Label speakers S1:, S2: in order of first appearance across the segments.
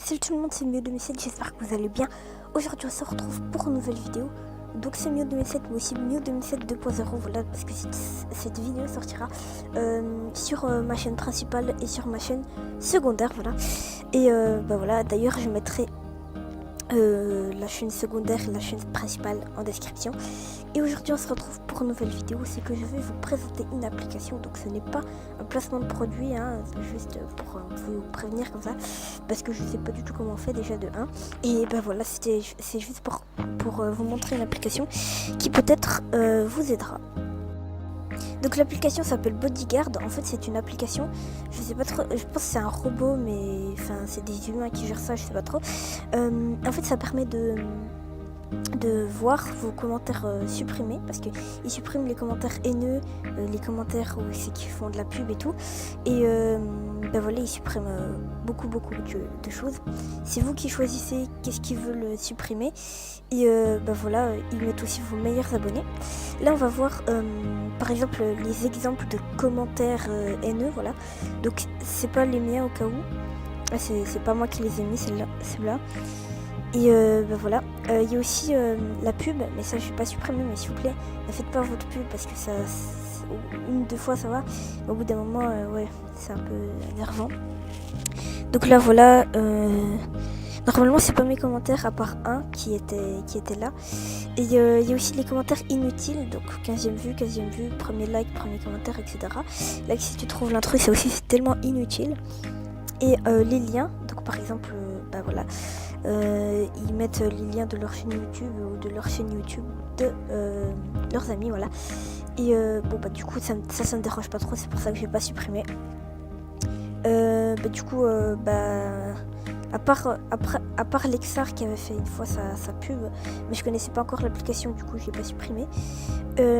S1: Salut tout le monde, c'est Mio2007, j'espère que vous allez bien. Aujourd'hui on se retrouve pour une nouvelle vidéo. Donc c'est Mio2007 mais aussi Mio2007 2.0, voilà, parce que cette vidéo sortira sur ma chaîne principale et sur ma chaîne secondaire, voilà. Et voilà, d'ailleurs je mettrai la chaîne secondaire et la chaîne principale en description. Et aujourd'hui on se retrouve pour une nouvelle vidéo, c'est que je vais vous présenter une application. Donc ce n'est pas un placement de produit, hein, juste pour vous prévenir comme ça, parce que je sais pas du tout comment on fait déjà de 1. Et ben voilà, c'est juste pour vous montrer une application qui peut-être vous aidera. Donc l'application s'appelle Bodyguard. En fait c'est une application, je sais pas trop, je pense que c'est un robot, mais enfin c'est des humains qui gèrent ça, je sais pas trop. En fait ça permet de voir vos commentaires supprimés, parce qu'ils suppriment les commentaires haineux, les commentaires où c'est qu'ils font de la pub et tout. Et ben voilà, ils suppriment beaucoup de choses. C'est vous qui choisissez qu'est-ce qu'ils veulent supprimer. Et ben voilà, ils mettent aussi vos meilleurs abonnés. Là on va voir par exemple les exemples de commentaires haineux, voilà. Donc c'est pas les miens au cas où, c'est pas moi qui les ai mis, celle-là. Et ben voilà, il y a aussi la pub, mais ça je vais pas supprimer, mais s'il vous plaît, ne faites pas votre pub parce que ça, une ou deux fois ça va, mais au bout d'un moment, ouais, c'est un peu énervant. Donc là voilà, normalement c'est pas mes commentaires à part un qui était là. Et il y a aussi les commentaires inutiles, donc 15e vue, premier like, premier commentaire, etc. Là si tu trouves l'intrus, c'est tellement inutile. Et les liens, donc par exemple, bah voilà, ils mettent les liens de leur chaîne YouTube ou de leur chaîne YouTube de leurs amis, voilà. Et bon bah du coup ça me dérange pas trop, c'est pour ça que je vais pas supprimer. Bah du coup à part Lexar qui avait fait une fois sa pub, mais je connaissais pas encore l'application, du coup je l'ai pas supprimé.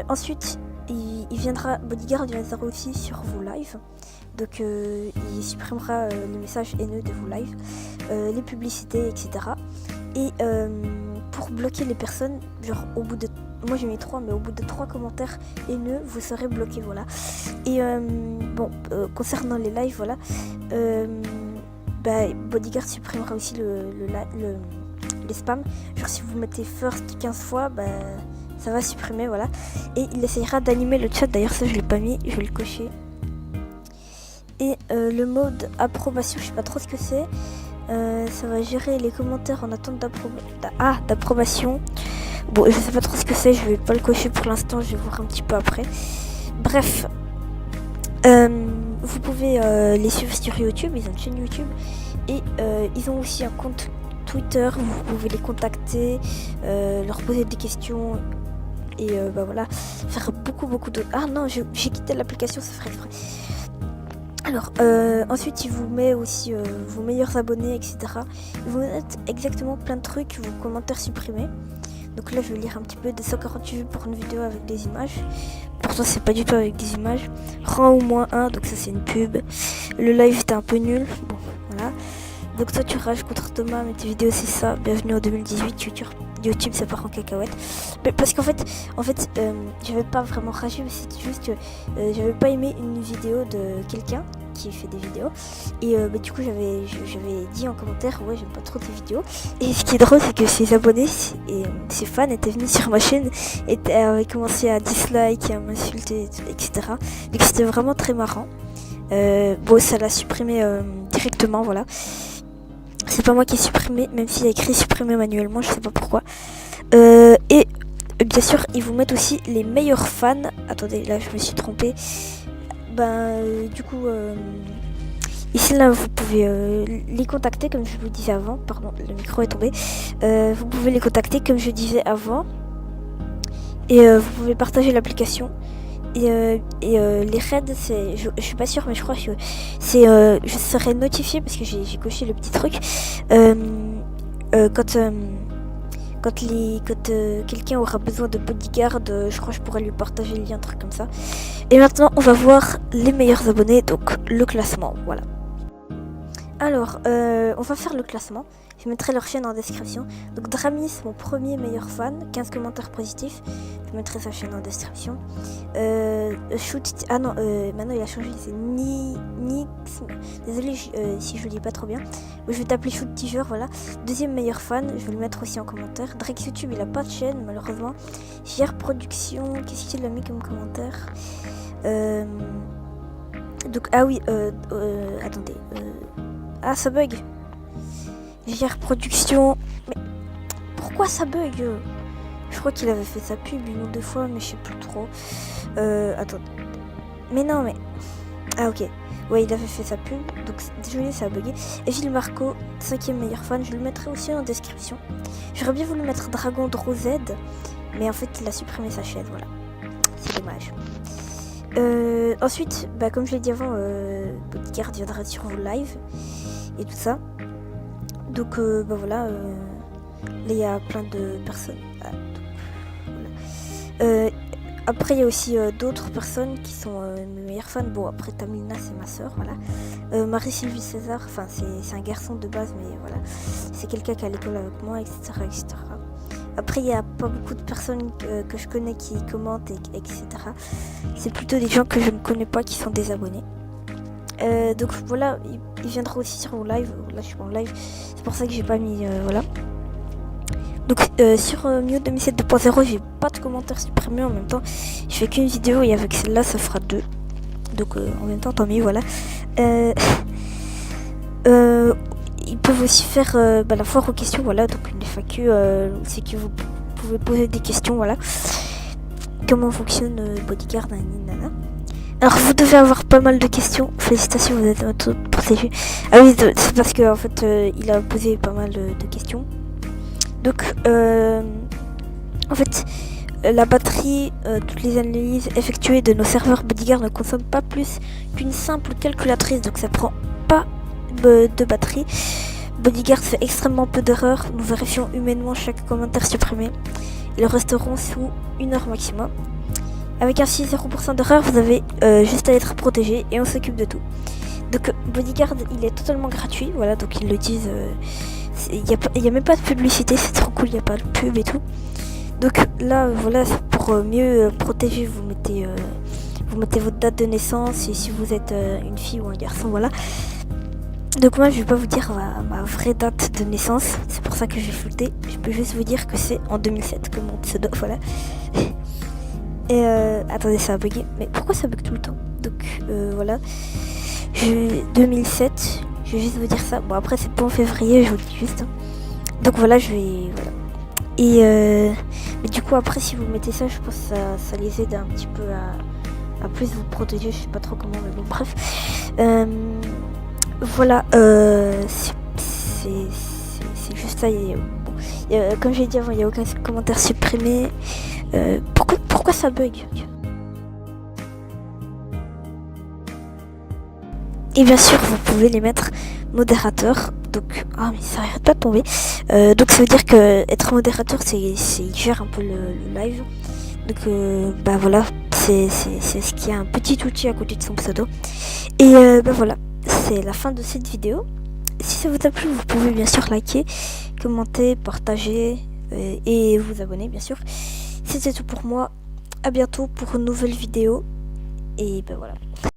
S1: Ensuite Bodyguard viendra aussi sur vos lives. Donc il supprimera les messages haineux de vos lives, les publicités, etc. Et pour bloquer les personnes, genre au bout de... Moi j'ai mis 3, mais au bout de 3 commentaires haineux, vous serez bloqué, voilà. Et bon, concernant les lives, voilà, Bodyguard supprimera aussi les spams. Genre si vous mettez first 15 fois, ça va supprimer, voilà. Et il essayera d'animer le chat, d'ailleurs ça je l'ai pas mis, je vais le cocher. Et le mode approbation, je sais pas trop ce que c'est. Ça va gérer les commentaires en attente d'approbation. Bon, je sais pas trop ce que c'est, je vais pas le cocher pour l'instant, je vais voir un petit peu après. Bref, vous pouvez les suivre sur YouTube, ils ont une chaîne YouTube. Et ils ont aussi un compte Twitter, vous pouvez les contacter, leur poser des questions. Et bah voilà, faire beaucoup d'autres... Ah non, j'ai quitté l'application, ça ferait exprès. Alors, ensuite, il vous met aussi vos meilleurs abonnés, etc. Il vous met exactement plein de trucs, vos commentaires supprimés. Donc là, je vais lire un petit peu. 248 vues pour une vidéo avec des images. Pourtant, c'est pas du tout avec des images. Rang au moins 1, donc ça, c'est une pub. Le live était un peu nul. Bon, voilà. Donc toi, tu rages contre Thomas, mais tes vidéos, c'est ça. Bienvenue en 2018, YouTube, ça part en cacahuète. Mais parce qu'en fait, j'avais pas vraiment ragé, mais c'est juste que j'avais pas aimé une vidéo de quelqu'un qui fait des vidéos. Et du coup, j'avais dit en commentaire, ouais, j'aime pas trop tes vidéos. Et ce qui est drôle, c'est que ses abonnés et ses fans étaient venus sur ma chaîne et avaient commencé à dislike, à m'insulter, etc. Donc c'était vraiment très marrant. Bon, ça l'a supprimé directement, voilà. C'est pas moi qui ai supprimé, même s'il y a écrit supprimer manuellement, je sais pas pourquoi. Et bien sûr, ils vous mettent aussi les meilleurs fans. Attendez, là je me suis trompée. Du coup, ici là vous pouvez les contacter comme je vous disais avant. Pardon, le micro est tombé. Vous pouvez les contacter comme je disais avant. Et vous pouvez partager l'application. Et les raids, je suis pas sûre, mais je crois que c'est je serai notifiée parce que j'ai coché le petit truc quand quelqu'un aura besoin de bodyguard, je crois que je pourrais lui partager le lien, un truc comme ça. Et maintenant on va voir les meilleurs abonnés, donc le classement, voilà. Alors, on va faire le classement. Je mettrai leur chaîne en description. Donc Dramis, mon premier meilleur fan, 15 commentaires positifs. Je mettrai sa chaîne en description. Shoot, ah non, maintenant il a changé, c'est Nix. Désolé si je le dis pas trop bien. Mais je vais t'appeler Shoot Teaser, voilà. Deuxième meilleur fan, je vais le mettre aussi en commentaire. Drake YouTube, il a pas de chaîne malheureusement. JR Production, qu'est-ce qu'il a mis comme commentaire? Donc, ah oui, attendez. Ah, ça bug. JR Production. Mais pourquoi ça bug? Je crois qu'il avait fait sa pub une ou deux fois, mais je sais plus trop. Attends. Mais non, mais. Ah, ok. Ouais, il avait fait sa pub. Donc, désolé, ça a bugué. Et Gilles Marco, 5e meilleur fan. Je le mettrai aussi en description. J'aurais bien voulu mettre Dragon Draw Z. Mais en fait, il a supprimé sa chaîne. Voilà. C'est dommage. Ensuite, bah, comme je l'ai dit avant, Bodyguard viendra sur vos lives et tout ça. Donc, bah voilà, là il y a plein de personnes. Ah, donc, voilà. Après, il y a aussi d'autres personnes qui sont mes meilleurs fans. Bon, après, Tamilna, c'est ma soeur, voilà. Marie-Sylvie César, enfin, c'est un garçon de base, mais voilà. C'est quelqu'un qui est à l'école avec moi, etc., etc. Après, il n'y a pas beaucoup de personnes que je connais qui commentent, etc. C'est plutôt des gens que je ne connais pas qui sont des abonnés. Donc voilà, il viendra aussi sur mon live. Là, je suis en live. C'est pour ça que j'ai pas mis... voilà. Donc sur Mio 2007 2.0, j'ai pas de commentaires supprimés en même temps. Je fais qu'une vidéo et avec celle-là, ça fera 2. Donc en même temps, tant mieux, voilà. Ils peuvent aussi faire la foire aux questions, voilà, donc une FAQ, c'est que vous pouvez poser des questions, voilà. Comment fonctionne Bodyguard, nana. Alors vous devez avoir pas mal de questions, félicitations, vous êtes protégé. Ah oui, c'est parce que en fait il a posé pas mal de questions. Donc en fait la batterie, toutes les analyses effectuées de nos serveurs Bodyguard ne consomment pas plus qu'une simple calculatrice, donc ça prend pas de batterie. Bodyguard fait extrêmement peu d'erreurs. Nous vérifions humainement chaque commentaire supprimé. Ils resteront sous 1 heure maximum. Avec un 0% d'erreur, vous avez juste à être protégé et on s'occupe de tout. Donc Bodyguard, il est totalement gratuit. Voilà, donc ils le disent. Il n'y a même pas de publicité, c'est trop cool, il n'y a pas de pub et tout. Donc là, voilà, pour mieux protéger, vous mettez votre date de naissance et si vous êtes une fille ou un garçon, voilà. Donc moi je vais pas vous dire ma vraie date de naissance, c'est pour ça que j'ai flouté. Je peux juste vous dire que c'est en 2007 que mon pseudo, voilà. Et attendez, ça a bugué, mais pourquoi ça bug tout le temps? Donc voilà, 2007, je vais juste vous dire ça. Bon après c'est pas en février, je vous le dis juste. Hein. Donc voilà, voilà. Et mais du coup après si vous mettez ça, je pense que ça les aide un petit peu à plus vous protéger, je sais pas trop comment, mais bon bref. Voilà, c'est juste ça. Comme j'ai dit avant, il n'y a aucun commentaire supprimé. Pourquoi ça bug? Et bien sûr, vous pouvez les mettre modérateurs. Donc, ah mais ça arrête pas de tomber. Donc ça veut dire que être modérateur, il gère un peu le live. Donc bah voilà, c'est ce qui a un petit outil à côté de son pseudo. Et bah voilà. C'est la fin de cette vidéo. Si ça vous a plu, vous pouvez bien sûr liker, commenter, partager et vous abonner bien sûr. C'était tout pour moi. À bientôt pour une nouvelle vidéo. Et ben voilà.